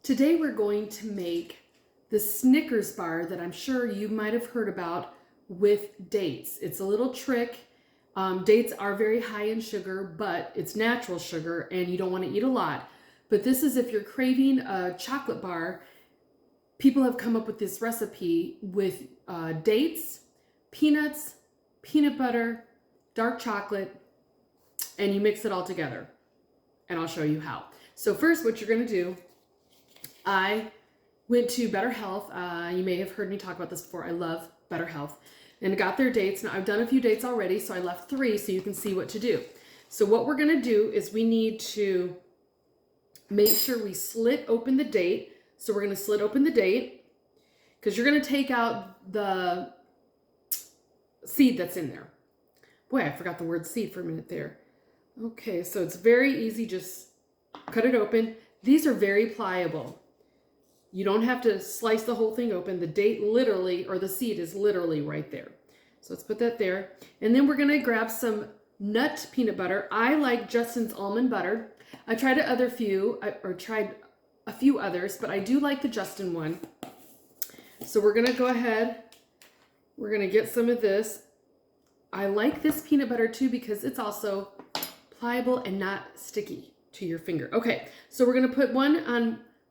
Today we're going to make the Snickers bar that I'm sure you might have heard about with dates. It's a little trick. Dates are very high in sugar, but it's natural sugar and you don't want to eat a lot. But this is if you're craving a chocolate bar. People have come up with this recipe with dates, peanuts, peanut butter, dark chocolate, and you mix it all together. And I'll show you how. So first, what you're going to do, I went to Better Health. You may have heard me talk about this before. I love Better Health. And got their dates. Now, I've done a few dates already, so I left 3 so you can see what to do. So what we're going to do is we need to make sure we slit open the date. So we're going to slit open the date because you're going to take out the seed that's in there. Boy, I forgot the word seed for a minute there. Okay, so it's very easy. Just cut it open. These are very pliable. You don't have to slice the whole thing open. The date literally, or the seed is literally right there. So let's put that there. And then we're going to grab some nut peanut butter. I like Justin's almond butter. I tried a few others, but I do like the Justin one. So we're going to go ahead. We're going to get some of this. I like this peanut butter too because it's also pliable and not sticky to your finger. Okay, so we're going to put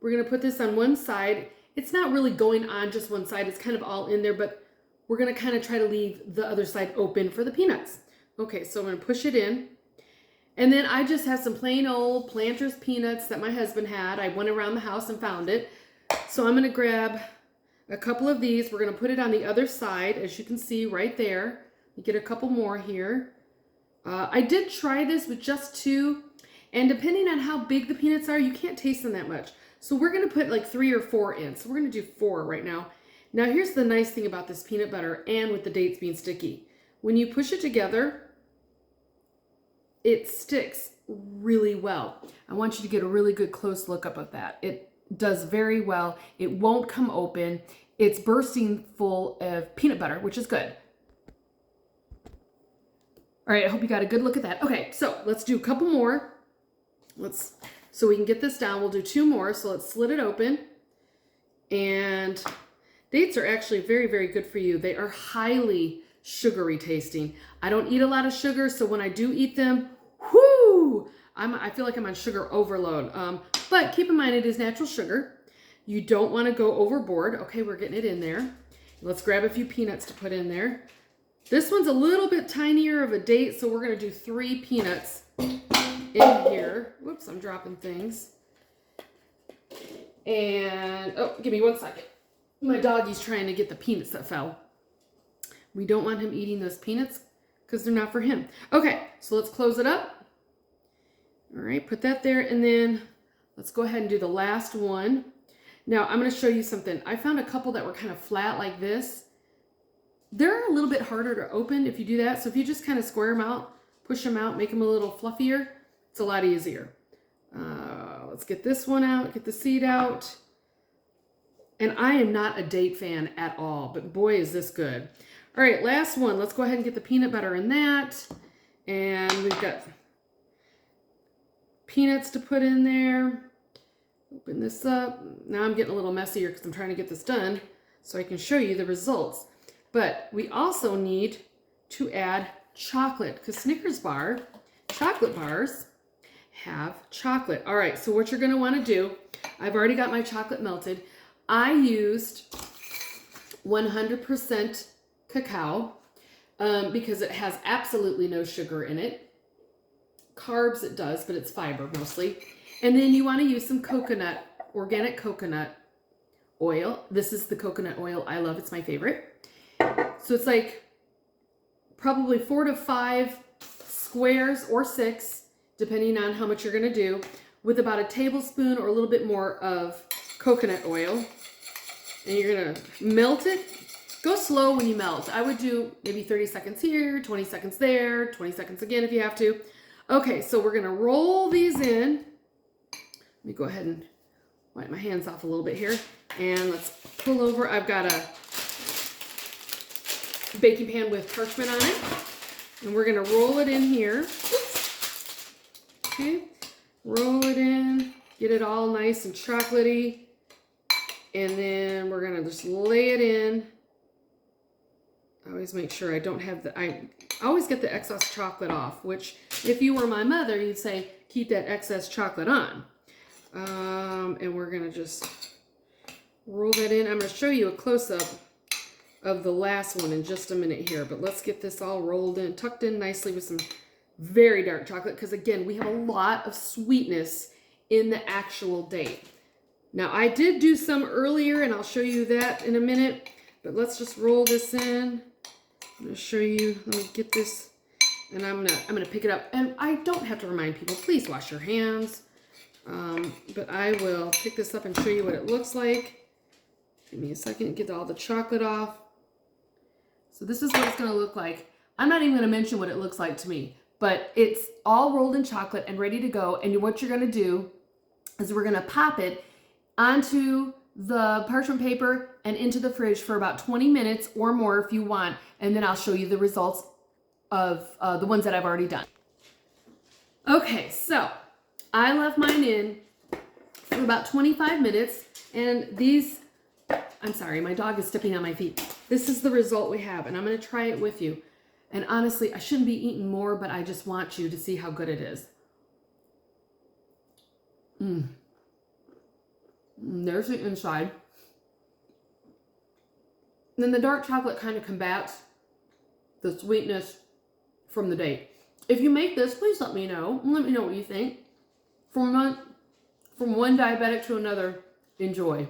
we're going to put this on one side. It's not really going on just one side. It's kind of all in there, but we're going to kind of try to leave the other side open for the peanuts. Okay, so I'm going to push it in. And then I just have some plain old Planters peanuts that my husband had. I went around the house and found it. So I'm going to grab a couple of these. We're going to put it on the other side, as you can see right there. You get a couple more here. I did try this with just 2. And depending on how big the peanuts are, you can't taste them that much. So we're going to put like 3 or 4 in. So we're going to do 4 right now. Now here's the nice thing about this peanut butter and with the dates being sticky. When you push it together, it sticks really well. I want you to get a really good close look up of that. It does very well. It won't come open. It's bursting full of peanut butter, which is good. All right, I hope you got a good look at that. Okay, so let's do a couple more. So we can get this down. We'll do 2 more. So let's slit it open. And dates are actually very, very good for you. They are highly sugary tasting. I don't eat a lot of sugar, so when I do eat them, I feel like I'm on sugar overload. But keep in mind, it is natural sugar. You don't want to go overboard. Okay, we're getting it in there. Let's grab a few peanuts to put in there. This one's a little bit tinier of a date, so we're going to do 3 peanuts in here. Whoops, I'm dropping things. And, oh, give me 1 second. My doggy's trying to get the peanuts that fell. We don't want him eating those peanuts because they're not for him. Okay, so let's close it up. All right, put that there, and then let's go ahead and do the last one. Now, I'm going to show you something. I found a couple that were kind of flat like this. They're a little bit harder to open if you do that. So if you just kind of square them out, push them out, make them a little fluffier, it's a lot easier. Let's get this one out, get the seed out. And I am not a date fan at all, but boy, is this good. All right, last one. Let's go ahead and get the peanut butter in that. And we've got peanuts to put in there. Open this up. Now I'm getting a little messier because I'm trying to get this done so I can show you the results. But we also need to add chocolate because Snickers chocolate bars have chocolate. All right, so what you're going to want to do, I've already got my chocolate melted. I used 100% cacao because it has absolutely no sugar in it. Carbs it does, but it's fiber mostly. And then you want to use some coconut, organic coconut oil. This is the coconut oil I love. It's my favorite. So it's like probably 4 to 5 squares or 6, depending on how much you're going to do, with about a tablespoon or a little bit more of coconut oil. And you're going to melt it. Go slow when you melt. I would do maybe 30 seconds here, 20 seconds there, 20 seconds again if you have to. Okay, so we're going to roll these in. Let me go ahead and wipe my hands off a little bit here. And let's pull over. I've got a baking pan with parchment on it. And we're going to roll it in here. Oops. Okay, roll it in. Get it all nice and chocolatey. And then we're going to just lay it in. I always make sure I don't have I always get the excess chocolate off, which if you were my mother, you'd say, keep that excess chocolate on. And we're going to just roll that in. I'm going to show you a close-up of the last one in just a minute here, but let's get this all rolled in, tucked in nicely with some very dark chocolate, because again, we have a lot of sweetness in the actual date. Now, I did do some earlier, and I'll show you that in a minute, but let's just roll this in. I'm going to show you, let me get this, and I'm gonna pick it up, and I don't have to remind people, please wash your hands, but I will pick this up and show you what it looks like. Give me a second, get all the chocolate off. So this is what it's going to look like. I'm not even going to mention what it looks like to me, but it's all rolled in chocolate and ready to go. And what you're going to do is we're going to pop it onto the parchment paper and into the fridge for about 20 minutes or more if you want. And then I'll show you the results of the ones that I've already done. Okay, so I left mine in for about 25 minutes, and these, I'm sorry, my dog is stepping on my feet. This is the result we have, and I'm going to try it with you. And honestly, I shouldn't be eating more, but I just want you to see how good it is. There's the inside. And then the dark chocolate kind of combats the sweetness from the date. If you make this, please let me know. Let me know what you think. From one diabetic to another, enjoy.